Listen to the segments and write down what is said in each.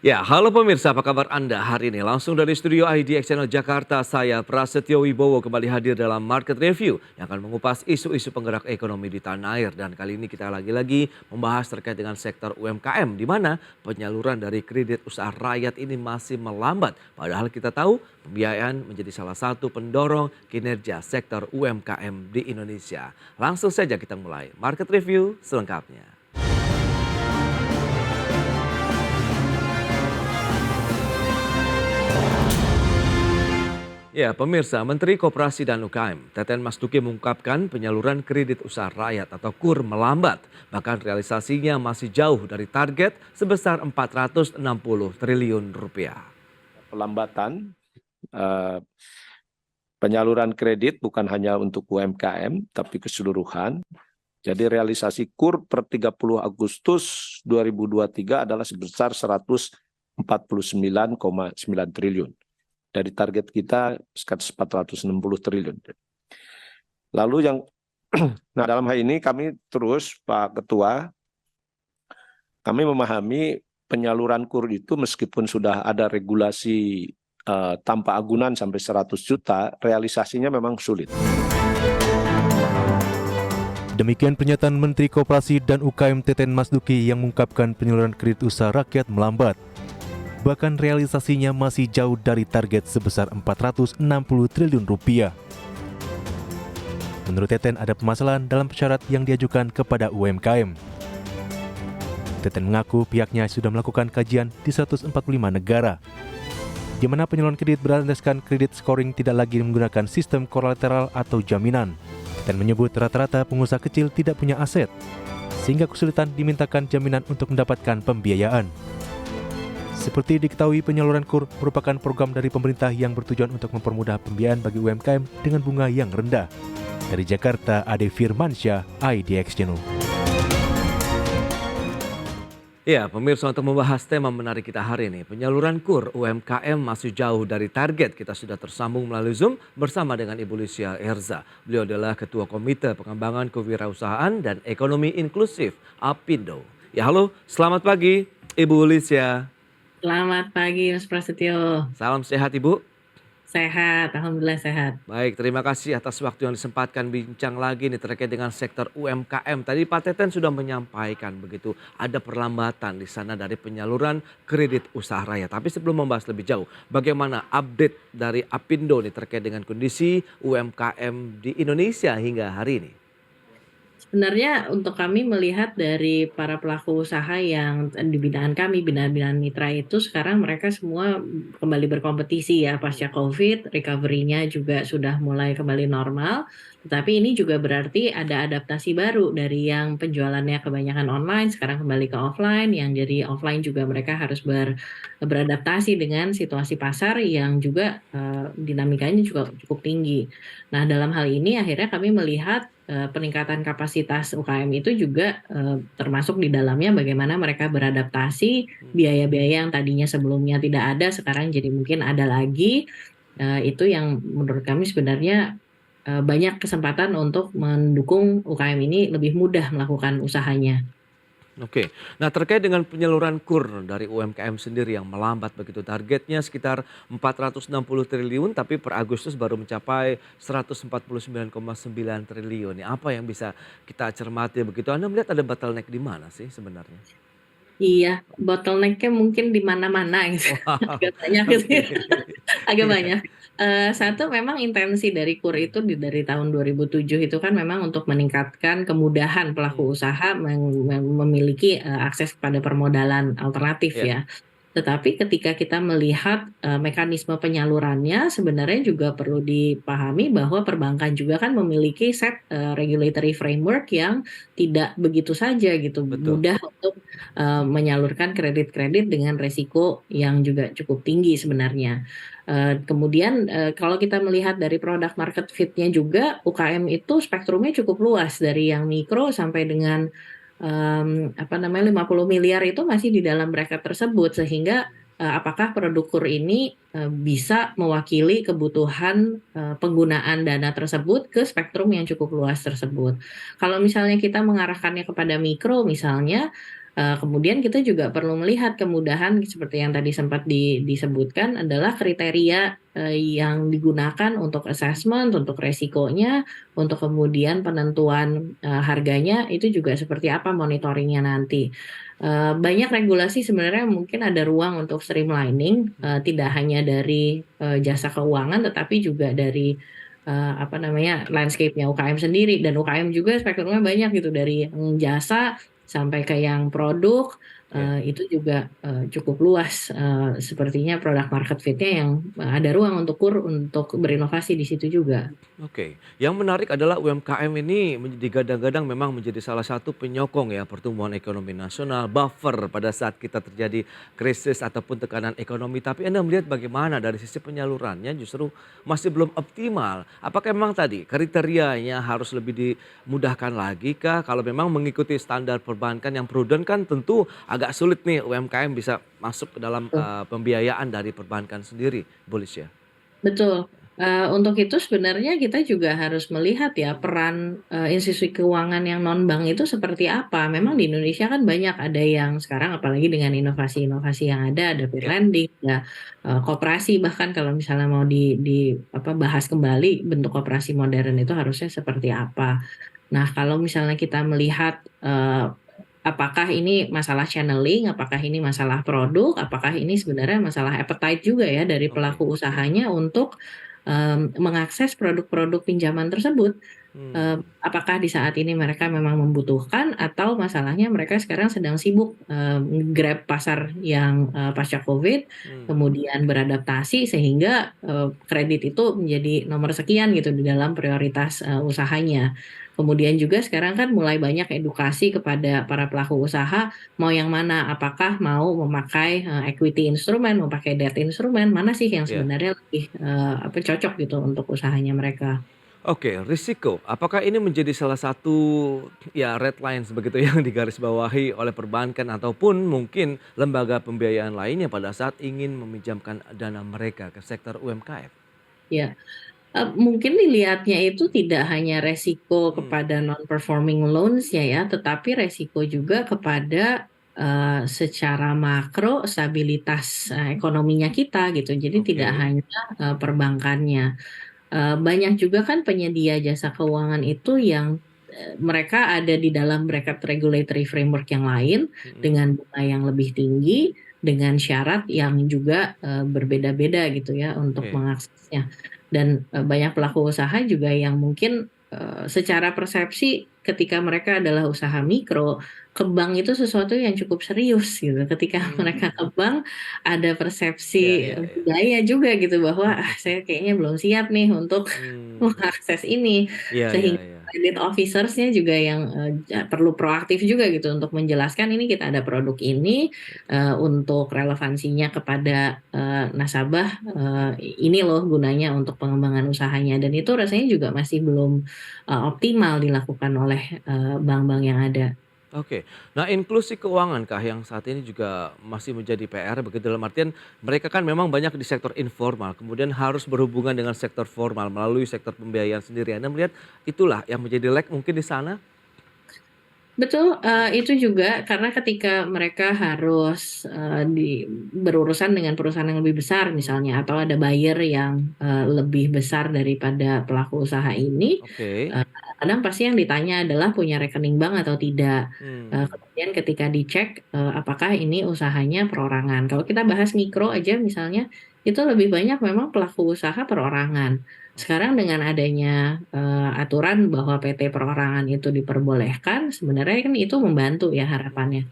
Ya, halo pemirsa, apa kabar Anda hari ini? Langsung dari studio IDX Channel Jakarta, saya Prasetyo Wibowo kembali hadir dalam Market Review yang akan mengupas isu-isu penggerak ekonomi di tanah air. Dan kali ini kita lagi-lagi membahas terkait dengan sektor UMKM, di mana penyaluran dari kredit usaha rakyat ini masih melambat. Padahal kita tahu pembiayaan menjadi salah satu pendorong kinerja sektor UMKM di Indonesia. Langsung saja kita mulai Market Review selengkapnya. Ya, pemirsa, Menteri Koperasi dan UKM, Teten Mas Duki mengungkapkan penyaluran kredit usaha rakyat atau KUR melambat. Bahkan realisasinya masih jauh dari target sebesar 460 triliun rupiah. Pelambatan penyaluran kredit bukan hanya untuk UMKM tapi keseluruhan. Jadi realisasi KUR per 30 Agustus 2023 adalah sebesar 149,9 triliun. Dari target kita sekitar 460 triliun. Lalu nah dalam hal ini kami terus Pak Ketua, kami memahami penyaluran KUR itu meskipun sudah ada regulasi tanpa agunan sampai 100 juta, realisasinya memang sulit. Demikian pernyataan Menteri Koperasi dan UKM Teten Mas Duki yang mengungkapkan penyaluran kredit usaha rakyat melambat. Bahkan realisasinya masih jauh dari target sebesar 460 triliun rupiah. Menurut Teten ada permasalahan dalam syarat yang diajukan kepada UMKM. Teten mengaku pihaknya sudah melakukan kajian di 145 negara, di mana penyaluran kredit berlandaskan kredit scoring tidak lagi menggunakan sistem kolateral atau jaminan. Teten menyebut rata-rata pengusaha kecil tidak punya aset, sehingga kesulitan dimintakan jaminan untuk mendapatkan pembiayaan. Seperti diketahui, penyaluran KUR merupakan program dari pemerintah yang bertujuan untuk mempermudah pembiayaan bagi UMKM dengan bunga yang rendah. Dari Jakarta, Ade Firmansyah, IDX Channel. Ya, pemirsa, untuk membahas tema menarik kita hari ini, penyaluran KUR UMKM masih jauh dari target. Kita sudah tersambung melalui Zoom bersama dengan Ibu Lucia Erza. Beliau adalah Ketua Komite Pengembangan Kewirausahaan dan Ekonomi Inklusif APindo. Ya, halo, selamat pagi Ibu Lucia. Selamat pagi Mas Prasetyo. Salam sehat Ibu. Sehat, alhamdulillah sehat. Baik, terima kasih atas waktu yang disempatkan bincang lagi nih terkait dengan sektor UMKM. Tadi Pak Teten sudah menyampaikan begitu ada perlambatan di sana dari penyaluran kredit usaha rakyat. Tapi sebelum membahas lebih jauh, bagaimana update dari APindo nih terkait dengan kondisi UMKM di Indonesia hingga hari ini? Sebenarnya untuk kami melihat dari para pelaku usaha yang di binaan kami, binaan-binaan mitra itu sekarang mereka semua kembali berkompetisi ya pasca COVID, recovery-nya juga sudah mulai kembali normal. Tetapi ini juga berarti ada adaptasi baru dari yang penjualannya kebanyakan online, sekarang kembali ke offline, yang jadi offline juga mereka harus beradaptasi dengan situasi pasar yang juga dinamikanya juga cukup tinggi. Nah, dalam hal ini akhirnya kami melihat peningkatan kapasitas UKM itu juga termasuk di dalamnya bagaimana mereka beradaptasi biaya-biaya yang tadinya sebelumnya tidak ada sekarang jadi mungkin ada lagi. Itu yang menurut kami sebenarnya banyak kesempatan untuk mendukung UKM ini lebih mudah melakukan usahanya. Oke, nah terkait dengan penyaluran KUR dari UMKM sendiri yang melambat begitu, targetnya sekitar 460 triliun tapi per Agustus baru mencapai 149,9 triliun. Apa yang bisa kita cermati begitu? Anda melihat ada bottleneck di mana sih sebenarnya? Iya, bottleneck-nya mungkin di mana-mana gitu. Wow. Agak banyak gitu ya. Agak Iya. banyak. Satu memang intensi dari KUR itu dari tahun 2007 itu kan memang untuk meningkatkan kemudahan pelaku usaha memiliki akses kepada permodalan alternatif Ya. ya. Tetapi ketika kita melihat mekanisme penyalurannya sebenarnya juga perlu dipahami bahwa perbankan juga kan memiliki set regulatory framework yang tidak begitu saja gitu Betul. mudah untuk menyalurkan kredit-kredit dengan resiko yang juga cukup tinggi sebenarnya. Kemudian kalau kita melihat dari produk market fit-nya juga UKM itu spektrumnya cukup luas dari yang mikro sampai dengan 50 miliar itu masih di dalam bracket tersebut sehingga apakah produk KUR ini bisa mewakili kebutuhan penggunaan dana tersebut ke spektrum yang cukup luas tersebut. Kalau misalnya kita mengarahkannya kepada mikro misalnya Kemudian kita juga perlu melihat kemudahan seperti yang tadi sempat disebutkan adalah kriteria, yang digunakan untuk assessment, untuk resikonya, untuk kemudian penentuan, harganya itu juga seperti apa monitoring-nya nanti. Banyak regulasi sebenarnya mungkin ada ruang untuk streamlining, tidak hanya dari, jasa keuangan tetapi juga dari, apa namanya, landscape-nya UKM sendiri, dan UKM juga spektrumnya banyak gitu dari yang jasa sampai ke yang produk, Ya. itu juga, cukup luas, sepertinya product market fit-nya yang, ada ruang untuk untuk berinovasi di situ juga. Oke, yang menarik adalah UMKM ini digadang-gadang memang menjadi salah satu penyokong ya pertumbuhan ekonomi nasional, buffer pada saat kita terjadi krisis ataupun tekanan ekonomi. Tapi Anda melihat bagaimana dari sisi penyalurannya justru masih belum optimal. Apakah memang tadi kriterianya harus lebih dimudahkan lagi kah? Kalau memang mengikuti standar perbankan yang prudent kan tentu agak sulit nih UMKM bisa masuk ke dalam pembiayaan dari perbankan sendiri, Bu Lisya. Betul, untuk itu sebenarnya kita juga harus melihat ya peran, institusi keuangan yang non-bank itu seperti apa. Memang di Indonesia kan banyak ada yang sekarang apalagi dengan inovasi-inovasi yang ada peer Ya, lending, ada, koperasi, bahkan kalau misalnya mau bahas kembali bentuk koperasi modern itu harusnya seperti apa. Nah, kalau misalnya kita melihat, apakah ini masalah channeling, apakah ini masalah produk, apakah ini sebenarnya masalah appetite juga ya dari oke. pelaku usahanya untuk, mengakses produk-produk pinjaman tersebut. Hmm, Apakah di saat ini mereka memang membutuhkan atau masalahnya mereka sekarang sedang sibuk, grab pasar yang, pasca Covid, hmm. kemudian beradaptasi sehingga, kredit itu menjadi nomor sekian gitu di dalam prioritas, usahanya. Kemudian juga sekarang kan mulai banyak edukasi kepada para pelaku usaha, mau yang mana, apakah mau memakai, equity instrumen, memakai debt instrumen, mana sih yang Ya. sebenarnya lebih, cocok gitu untuk usahanya mereka. Oke, risiko. Apakah ini menjadi salah satu ya red lines begitu yang digarisbawahi oleh perbankan ataupun mungkin lembaga pembiayaan lainnya pada saat ingin meminjamkan dana mereka ke sektor UMKM? Ya. Mungkin dilihatnya itu tidak hanya resiko Hmm, kepada non-performing loans-nya ya, tetapi resiko juga kepada, secara makro stabilitas, ekonominya kita gitu. Jadi tidak oke. hanya, perbankannya. Banyak juga kan penyedia jasa keuangan itu yang, mereka ada di dalam bracket regulatory framework yang lain, Mhm, dengan bunga yang lebih tinggi, dengan syarat yang juga, berbeda-beda gitu ya untuk oke. mengaksesnya. Dan, banyak pelaku usaha juga yang mungkin, secara persepsi ketika mereka adalah usaha mikro, ke bank itu sesuatu yang cukup serius gitu. Ketika mereka ke Hmm, bank, ada ya persepsi, ya ya. budaya juga gitu bahwa, "Ah, saya kayaknya belum siap nih untuk Hmm, mengakses ini." ya ya Sehingga ya. credit officers-nya juga yang, perlu proaktif juga gitu untuk menjelaskan, "Ini kita ada produk ini, untuk relevansinya kepada, nasabah, ini loh gunanya untuk pengembangan usahanya." Dan itu rasanya juga masih belum, optimal dilakukan oleh, bank-bank yang ada. Oke. Nah, inklusi keuangan kah yang saat ini juga masih menjadi PR begitu dalam artian mereka kan memang banyak di sektor informal, kemudian harus berhubungan dengan sektor formal melalui sektor pembiayaan sendiri. Anda melihat itulah yang menjadi lag mungkin di sana? Betul, itu juga karena ketika mereka harus, berurusan dengan perusahaan yang lebih besar Hmm, misalnya atau ada buyer yang, lebih besar daripada pelaku usaha ini, oke. kadang pasti yang ditanya adalah punya rekening bank atau tidak. Hmm, Kemudian ketika dicek, apakah ini usahanya perorangan. Kalau kita bahas mikro aja misalnya, itu lebih banyak memang pelaku usaha perorangan. Sekarang dengan adanya, aturan bahwa PT perorangan itu diperbolehkan, sebenarnya kan itu membantu ya hmm, harapannya.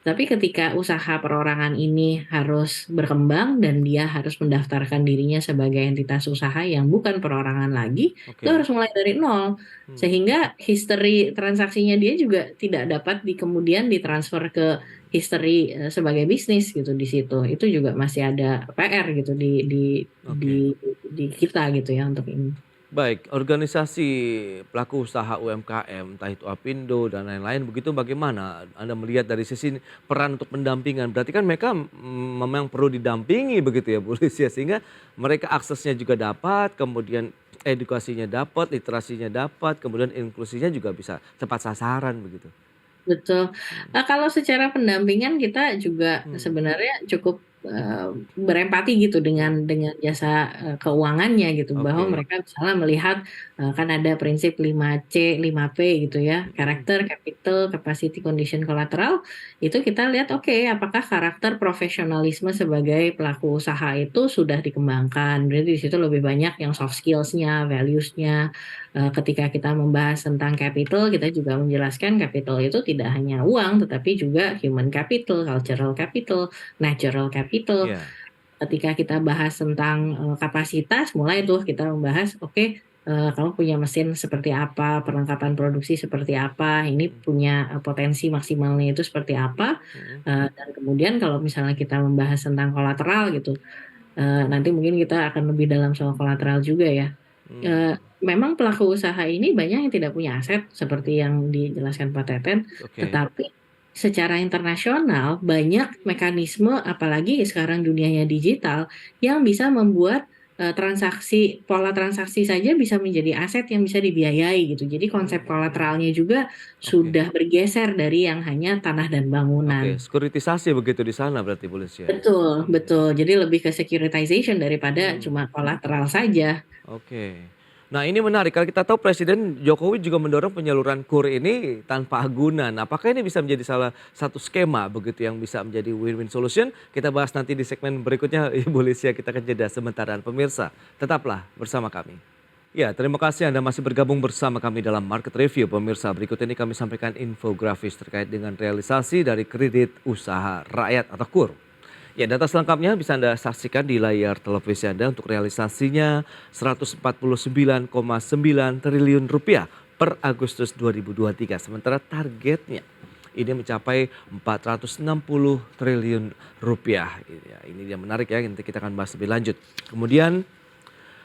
Tapi ketika usaha perorangan ini harus berkembang dan dia harus mendaftarkan dirinya sebagai entitas usaha yang bukan perorangan lagi, itu oke. harus mulai dari nol. Hmm, Sehingga history transaksinya dia juga tidak dapat kemudian ditransfer ke history, sebagai bisnis gitu di situ. Itu juga masih ada PR gitu oke. di kita gitu ya untuk ini. Baik, organisasi pelaku usaha UMKM, entah itu Apindo dan lain-lain, begitu bagaimana Anda melihat dari sisi peran untuk pendampingan? Berarti kan mereka memang perlu didampingi begitu ya Bu Lisya, sehingga mereka aksesnya juga dapat, kemudian edukasinya dapat, literasinya dapat, kemudian inklusinya juga bisa tepat sasaran begitu. betul. Kalau secara pendampingan kita juga Hmm, sebenarnya cukup, berempati gitu dengan jasa, keuangannya gitu, bahwa oke. mereka misalnya melihat, kan ada prinsip 5C, 5P gitu ya, Mhm, karakter, capital, capacity, condition, collateral, itu kita lihat oke, apakah karakter profesionalisme sebagai pelaku usaha itu sudah dikembangkan. Berarti di situ lebih banyak yang soft skills-nya, values-nya. Ketika kita membahas tentang capital, kita juga menjelaskan capital itu tidak hanya uang, tetapi juga human capital, cultural capital, natural capital. iya, Ketika kita bahas tentang kapasitas, mulai tuh kita membahas, oke, kamu punya mesin seperti apa, perlengkapan produksi seperti apa, ini mhm punya potensi maksimalnya itu seperti apa. mhm Dan kemudian kalau misalnya kita membahas tentang kolateral gitu, nanti mungkin kita akan lebih dalam soal kolateral juga ya. mmm, Memang pelaku usaha ini banyak yang tidak punya aset seperti yang dijelaskan Pak Teten, oke. tetapi secara internasional banyak mekanisme apalagi sekarang dunianya digital yang bisa membuat, pola transaksi saja bisa menjadi aset yang bisa dibiayai gitu. Jadi konsep Mmm, kolateralnya juga oke sudah bergeser dari yang hanya tanah dan oke, bangunan. sekuritisasi begitu di sana berarti Bu Lucia? Betul Mmm, betul, jadi lebih ke securitization daripada mmm. cuma kolateral saja. Oke. Nah, ini menarik, kalau kita tahu Presiden Jokowi juga mendorong penyaluran KUR ini tanpa agunan. Apakah ini bisa menjadi salah satu skema begitu yang bisa menjadi win-win solution? Kita bahas nanti di segmen berikutnya, Ibu Lisya. Kita akan jeda sebentar dan pemirsa, tetaplah bersama kami. Ya, terima kasih Anda masih bergabung bersama kami dalam Market Review. Pemirsa, berikut ini kami sampaikan infografis terkait dengan realisasi dari kredit usaha rakyat atau KUR. Ya, data selengkapnya bisa Anda saksikan di layar televisi Anda untuk realisasinya 149,9 triliun rupiah per Agustus 2023. Sementara targetnya ini mencapai 460 triliun rupiah. Ini yang menarik ya, nanti kita akan bahas lebih lanjut. Kemudian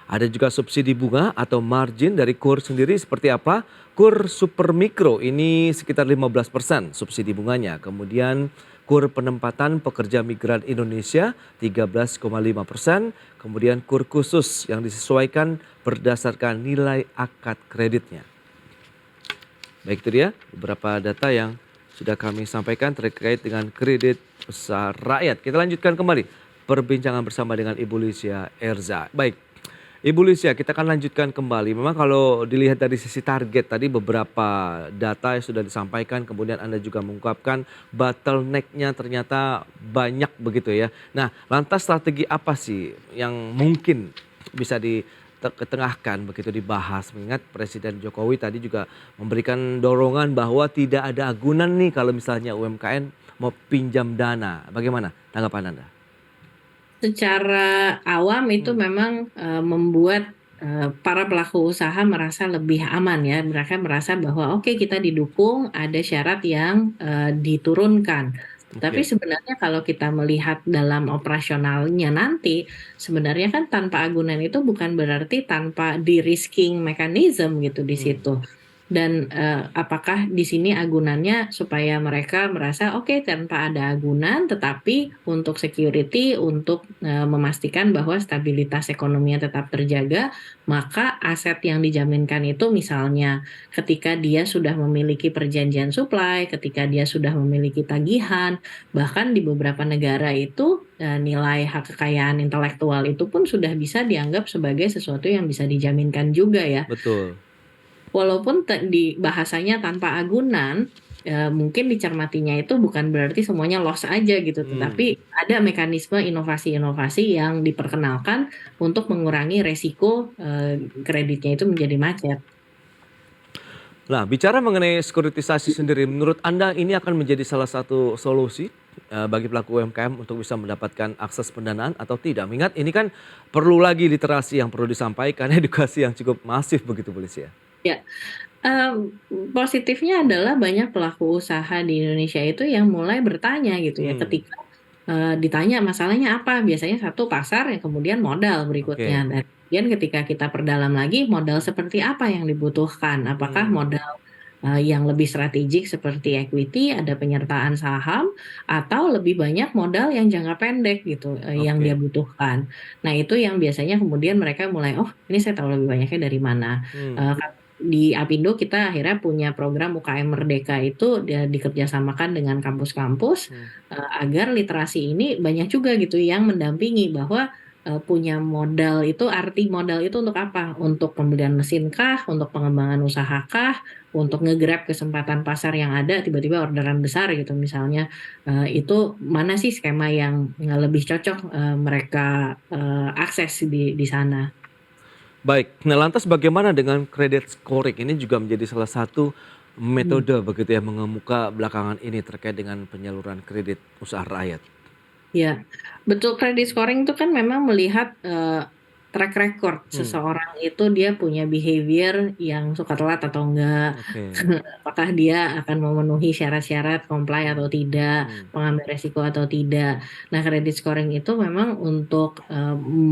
ada juga subsidi bunga atau margin dari KUR sendiri seperti apa? KUR super mikro ini sekitar 15% subsidi bunganya. Kemudian KUR penempatan pekerja migran Indonesia 13,5%. Kemudian KUR khusus yang disesuaikan berdasarkan nilai akad kreditnya. Baik, itu dia beberapa data yang sudah kami sampaikan terkait dengan kredit usaha rakyat. Kita lanjutkan kembali perbincangan bersama dengan Ibu Lisya Erza. Baik, Ibu Lisya, kita akan lanjutkan kembali. Memang kalau dilihat dari sisi target tadi beberapa data yang sudah disampaikan, kemudian Anda juga mengungkapkan bottleneck-nya ternyata banyak begitu ya. Nah, lantas strategi apa sih yang mungkin bisa ketengahkan begitu dibahas, mengingat Presiden Jokowi tadi juga memberikan dorongan bahwa tidak ada agunan nih kalau misalnya UMKM mau pinjam dana. Bagaimana tanggapan Anda? Secara awam itu Hmm, memang, membuat, para pelaku usaha merasa lebih aman ya. Mereka merasa bahwa oke kita didukung, ada syarat yang, diturunkan. Tapi oke. sebenarnya kalau kita melihat dalam operasionalnya nanti, sebenarnya kan tanpa agunan itu bukan berarti tanpa de-risking mechanism gitu di Hmm, situ. Dan, apakah di sini agunannya supaya mereka merasa, oke tanpa ada agunan, tetapi untuk security, untuk, memastikan bahwa stabilitas ekonominya tetap terjaga, maka aset yang dijaminkan itu misalnya ketika dia sudah memiliki perjanjian supply, ketika dia sudah memiliki tagihan, bahkan di beberapa negara itu, nilai hak kekayaan intelektual itu pun sudah bisa dianggap sebagai sesuatu yang bisa dijaminkan juga ya. betul. Walaupun di bahasanya tanpa agunan, mungkin dicermatinya itu bukan berarti semuanya loss aja gitu, Hmm. tetapi ada mekanisme inovasi-inovasi yang diperkenalkan untuk mengurangi resiko, kreditnya itu menjadi macet. Nah, bicara mengenai sekuritisasi sendiri, menurut Anda ini akan menjadi salah satu solusi bagi pelaku UMKM untuk bisa mendapatkan akses pendanaan atau tidak? Mengingat ini kan perlu lagi literasi yang perlu disampaikan, edukasi yang cukup masif begitu Bu Lisya. Ya, positifnya adalah banyak pelaku usaha di Indonesia itu yang mulai bertanya gitu ya, Hmm, ketika ditanya masalahnya apa, biasanya satu pasar, yang kemudian modal berikutnya, oke. dan kemudian ketika kita perdalam lagi modal seperti apa yang dibutuhkan, apakah Hmm, modal, yang lebih strategik seperti equity, ada penyertaan saham, atau lebih banyak modal yang jangka pendek gitu, yang dia oke. butuhkan. Nah itu yang biasanya kemudian mereka mulai, "Oh ini saya tahu lebih banyaknya dari mana." Hmm, di Apindo kita akhirnya punya program UKM Merdeka itu dikerjasamakan dengan kampus-kampus agar literasi ini banyak juga gitu yang mendampingi bahwa punya modal itu, arti modal itu untuk apa? Untuk pembelian mesin kah? Untuk pengembangan usaha kah? Untuk nge-grab kesempatan pasar yang ada, tiba-tiba orderan besar gitu misalnya. Itu mana sih skema yang lebih cocok mereka akses di sana? Baik, nah lantas bagaimana dengan credit scoring? Ini juga menjadi salah satu Hmm. metode begitu ya mengemuka belakangan ini terkait dengan penyaluran kredit usaha rakyat. Ya, betul, credit scoring itu kan memang melihat track record Hmm, seseorang itu dia punya behavior yang suka telat atau enggak, oke. apakah dia akan memenuhi syarat-syarat comply atau Hmm, tidak, hmm, mengambil resiko atau tidak. Nah, credit scoring itu memang untuk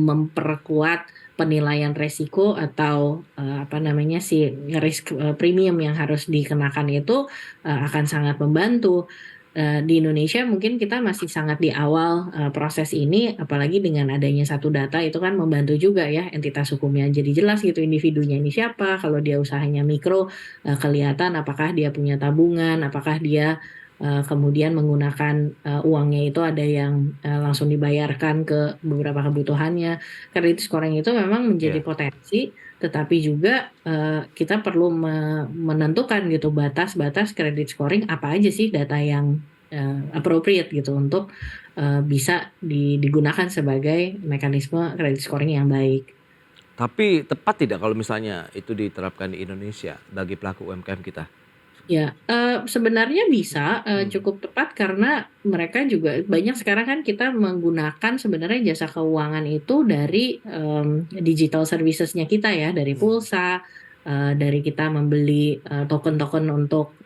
memperkuat penilaian resiko atau apa namanya sih risk premium yang harus dikenakan itu akan sangat membantu. Di Indonesia mungkin kita masih sangat di awal proses ini, apalagi dengan adanya satu data itu kan membantu juga ya entitas hukumnya jadi jelas gitu individunya ini siapa, kalau dia usahanya mikro kelihatan apakah dia punya tabungan, apakah dia kemudian menggunakan uangnya itu ada yang langsung dibayarkan ke beberapa kebutuhannya. Kredit scoring itu memang menjadi ya. potensi, tetapi juga kita perlu menentukan gitu batas-batas kredit scoring apa aja sih data yang appropriate gitu untuk bisa digunakan sebagai mekanisme credit scoring yang baik. Tapi tepat tidak kalau misalnya itu diterapkan di Indonesia bagi pelaku UMKM kita? Ya, sebenarnya bisa, Hmm, cukup tepat karena mereka juga banyak sekarang kan kita menggunakan sebenarnya jasa keuangan itu dari, digital services-nya kita ya, dari hmm, pulsa, dari kita membeli, token-token untuk,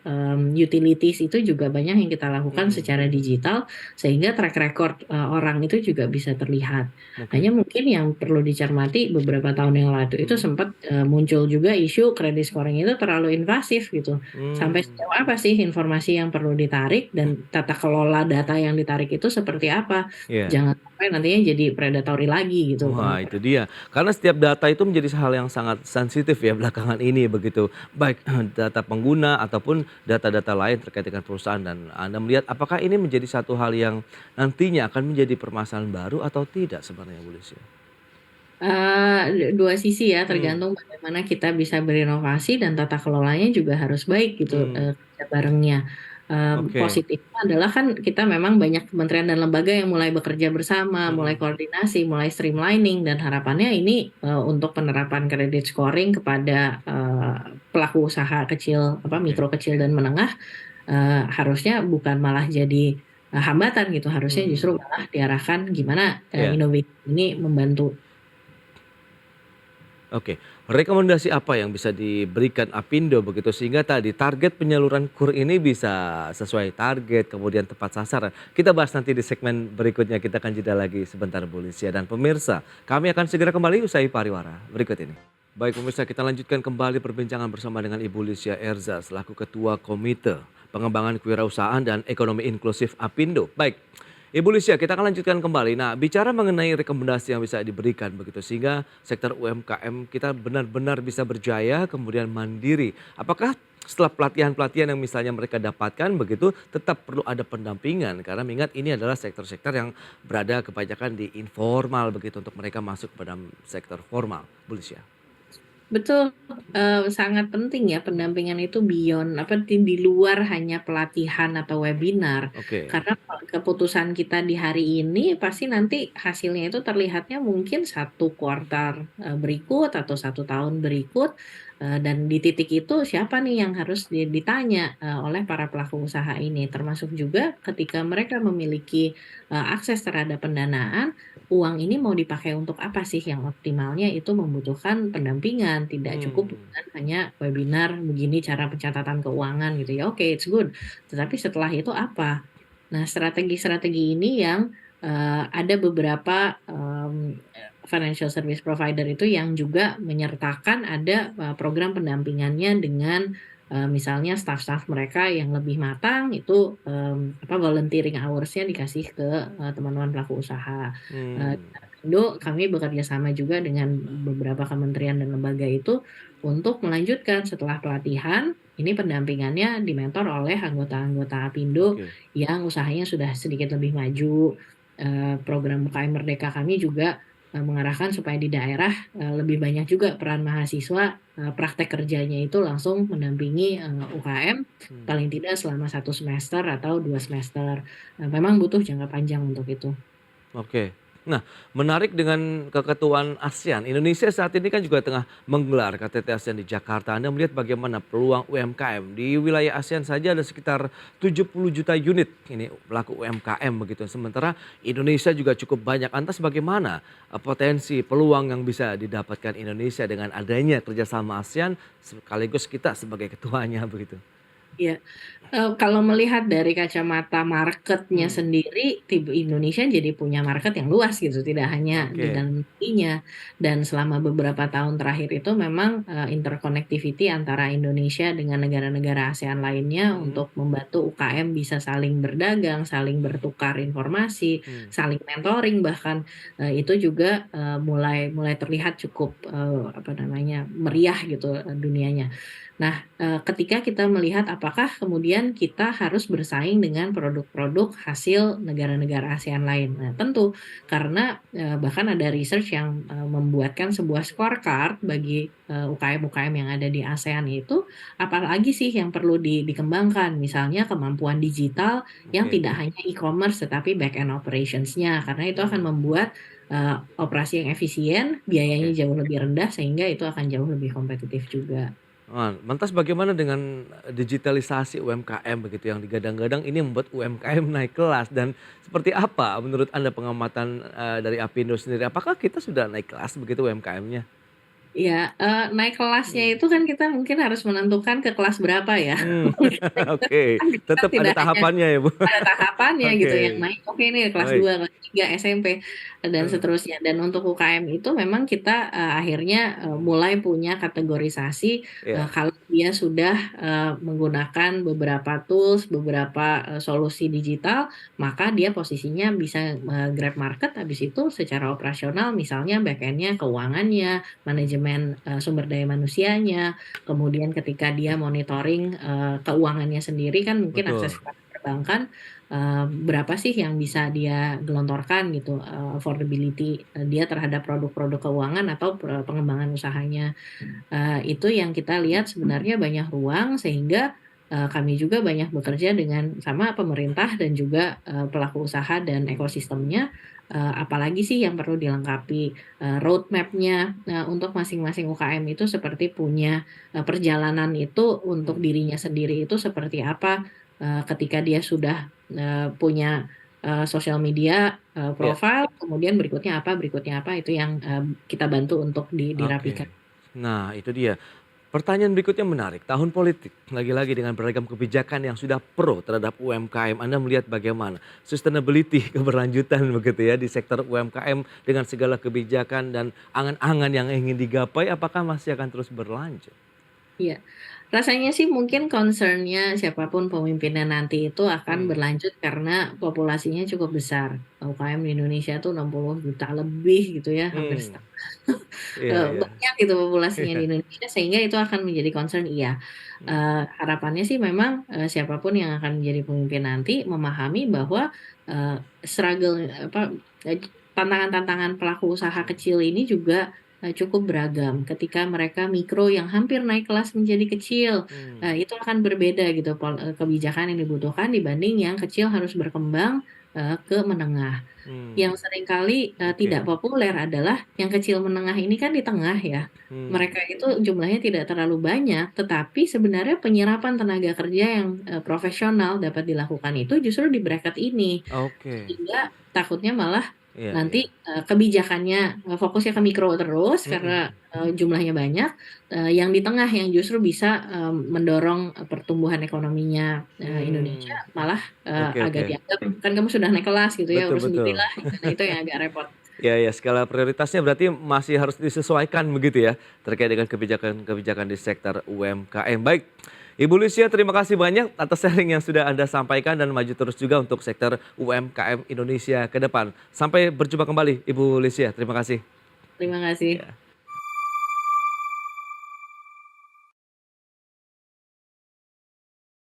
utilities itu juga banyak yang kita lakukan hmm, secara digital, sehingga track record, orang itu juga bisa terlihat. oke. Hanya mungkin yang perlu dicermati beberapa tahun yang lalu itu Hmm, sempat, muncul juga isu credit scoring itu terlalu invasif gitu. Sampai hmm, sejauh apa sih informasi yang perlu ditarik dan tata kelola data yang ditarik itu seperti apa? ya. Jangan sampai nantinya jadi predatory lagi gitu. Wah, itu dia. Karena setiap data itu menjadi hal yang sangat sensitif ya belakangan ini begitu. Baik data pengguna ataupun data-data lain terkait dengan perusahaan dan Anda melihat apakah ini menjadi satu hal yang nantinya akan menjadi permasalahan baru atau tidak sebenarnya Bu Lucia? Dua sisi ya, Hmm, tergantung bagaimana kita bisa berinovasi dan tata kelolanya juga harus baik gitu, hmm, kerja barengnya. oke, Positifnya adalah kan kita memang banyak kementerian dan lembaga yang mulai bekerja bersama, mulai hmm, koordinasi, mulai streamlining dan harapannya ini, untuk penerapan credit scoring kepada, pelaku usaha kecil, apa, oke, mikro kecil dan menengah, harusnya bukan malah jadi, hambatan gitu, harusnya justru hmm, malah diarahkan gimana, ya. inovasi ini membantu. Oke, rekomendasi apa yang bisa diberikan Apindo begitu sehingga tadi target penyaluran KUR ini bisa sesuai target kemudian tepat sasaran. Kita bahas nanti di segmen berikutnya, kita akan jeda lagi sebentar Bu Lucia dan pemirsa. Kami akan segera kembali usai pariwara berikut ini. Baik pemirsa, kita lanjutkan kembali perbincangan bersama dengan Ibu Lucia Erza selaku Ketua Komite Pengembangan Kewirausahaan dan Ekonomi Inklusif Apindo. Baik, Ibu Lucia, kita akan lanjutkan kembali. Nah, bicara mengenai rekomendasi yang bisa diberikan begitu sehingga sektor UMKM kita benar-benar bisa berjaya kemudian mandiri. Apakah setelah pelatihan-pelatihan yang misalnya mereka dapatkan begitu tetap perlu ada pendampingan karena mengingat ini adalah sektor-sektor yang berada kebanyakan di informal begitu untuk mereka masuk pada sektor formal. Bu Lucia. Betul, sangat penting ya pendampingan itu beyond apa, di luar hanya pelatihan atau webinar. Oke. Karena keputusan kita di hari ini pasti nanti hasilnya itu terlihatnya mungkin satu kuartal, berikut atau satu tahun berikut, dan di titik itu siapa nih yang harus ditanya, oleh para pelaku usaha ini. Termasuk juga ketika mereka memiliki, akses terhadap pendanaan, uang ini mau dipakai untuk apa sih yang optimalnya itu membutuhkan pendampingan, tidak cukup Hmm. dengan hanya webinar begini cara pencatatan keuangan gitu ya, oke it's good. Tetapi setelah itu apa? Nah strategi-strategi ini yang, ada beberapa, financial service provider itu yang juga menyertakan ada, program pendampingannya dengan, misalnya staff-staff mereka yang lebih matang itu, volunteering hours-nya dikasih ke, teman-teman pelaku usaha. Hmm. Indo kami bekerja sama juga dengan beberapa kementerian dan lembaga itu untuk melanjutkan setelah pelatihan, ini pendampingannya dimentor oleh anggota-anggota Apindo Oke. yang usahanya sudah sedikit lebih maju. Program UKM Merdeka kami juga, mengarahkan supaya di daerah, lebih banyak juga peran mahasiswa, praktek kerjanya itu langsung mendampingi, UKM Hmm. paling tidak selama 1 semester atau 2 semester. Memang butuh jangka panjang untuk itu. Oke. Nah, menarik dengan keketuaan ASEAN, Indonesia saat ini kan juga tengah menggelar KTT ASEAN di Jakarta. Anda melihat bagaimana peluang UMKM di wilayah ASEAN saja ada sekitar 70 juta unit ini pelaku UMKM begitu. Sementara Indonesia juga cukup banyak. Lantas bagaimana potensi peluang yang bisa didapatkan Indonesia dengan adanya kerjasama ASEAN sekaligus kita sebagai ketuanya begitu? Iya, kalau melihat dari kacamata market-nya Hmm. sendiri, Indonesia jadi punya market yang luas gitu, tidak hanya di Oke. dalam negerinya. Dan selama beberapa tahun terakhir itu memang, interconnectivity antara Indonesia dengan negara-negara ASEAN lainnya Hmm. untuk membantu UKM bisa saling berdagang, saling bertukar informasi, Hmm. saling mentoring bahkan, itu juga, mulai mulai terlihat cukup, meriah gitu, dunianya. Nah, ketika kita melihat apakah kemudian kita harus bersaing dengan produk-produk hasil negara-negara ASEAN lain. Nah, tentu karena, bahkan ada research yang, membuatkan sebuah scorecard bagi, UKM-UKM yang ada di ASEAN itu, apalagi sih yang perlu dikembangkan. Misalnya kemampuan digital yang Oke. tidak hanya e-commerce tetapi back end operations-nya, karena itu akan Hmm. membuat, operasi yang efisien, biayanya Oke. jauh lebih rendah sehingga itu akan jauh lebih kompetitif juga. Lantas bagaimana dengan digitalisasi UMKM begitu yang digadang-gadang ini membuat UMKM naik kelas dan seperti apa menurut Anda pengamatan, dari Apindo sendiri? Apakah kita sudah naik kelas begitu UMKM-nya? Iya, naik kelasnya Hmm. itu kan kita mungkin harus menentukan ke kelas berapa ya. Mmm, oke, Kan kita tetap ada tidak hanya tahapannya ya, Bu? ada tahapannya gitu yang Oke, naik, oke ini kelas baik, 2 kelas 3 SMP, dan eee, seterusnya. Dan untuk UKM itu memang kita, akhirnya, mulai punya kategorisasi, iya, kalau dia sudah, menggunakan beberapa tools, beberapa, solusi digital, maka dia posisinya bisa, grab market, habis itu secara operasional misalnya back end-nya, keuangannya, manajemen, sumber daya manusianya, kemudian ketika dia monitoring, keuangannya sendiri kan mungkin akses betul, perbankan, berapa sih yang bisa dia gelontorkan gitu, affordability, dia terhadap produk-produk keuangan atau pengembangan usahanya. Itu yang kita lihat sebenarnya banyak ruang sehingga, kami juga banyak bekerja dengan sama pemerintah dan juga, pelaku usaha dan ekosistemnya, apalagi sih yang perlu dilengkapi, road map-nya, untuk masing-masing UKM itu seperti punya, perjalanan itu untuk mmm, dirinya sendiri itu seperti apa, ketika dia sudah, punya, sosial media, iya, profile, kemudian berikutnya apa, itu yang, kita bantu untuk dirapikan. oke. Nah itu dia, pertanyaan berikutnya menarik, tahun politik, lagi-lagi dengan beragam kebijakan yang sudah pro terhadap UMKM, Anda melihat bagaimana sustainability keberlanjutan begitu ya di sektor UMKM dengan segala kebijakan dan angan-angan yang ingin digapai apakah masih akan terus berlanjut? Iya, rasanya sih mungkin concern-nya siapapun pemimpinnya nanti itu akan Mmm. berlanjut karena populasinya cukup besar. UKM di Indonesia tuh 60 juta lebih gitu ya, hampir Mmm, setengah. iya iya. Banyak gitu populasinya di Indonesia sehingga itu akan menjadi concern iya. Mmm, Harapannya sih memang, siapa yang akan menjadi pemimpin nanti memahami bahwa, struggle tantangan-tantangan pelaku usaha kecil ini juga, cukup beragam. Ketika mereka mikro yang hampir naik kelas menjadi kecil, mmm, itu akan berbeda gitu kebijakan yang dibutuhkan dibanding yang kecil harus berkembang, ke menengah. mmm, Yang seringkali, oke, tidak populer adalah yang kecil menengah ini kan di tengah ya. mmm, Mereka itu jumlahnya tidak terlalu banyak, tetapi sebenarnya penyerapan tenaga kerja yang, profesional dapat dilakukan itu justru di bracket ini. oke, Sehingga takutnya malah iya iya, nanti, kebijakannya, fokusnya ke mikro terus mhm karena, mhm, jumlahnya banyak, yang di tengah yang justru bisa, mendorong, pertumbuhan ekonominya, Indonesia malah, oke agak oke, dianggap, "Kan kamu sudah naik kelas gitu ya, betul urus betul. sendirilah." Nah itu yang agak repot. Iya iya, skala prioritasnya berarti masih harus disesuaikan begitu ya, terkait dengan kebijakan-kebijakan di sektor UMKM. Baik, Ibu Lucia, terima kasih banyak atas sharing yang sudah Anda sampaikan dan maju terus juga untuk sektor UMKM Indonesia ke depan. Sampai berjumpa kembali Ibu Lucia, terima kasih. Terima kasih. Ya.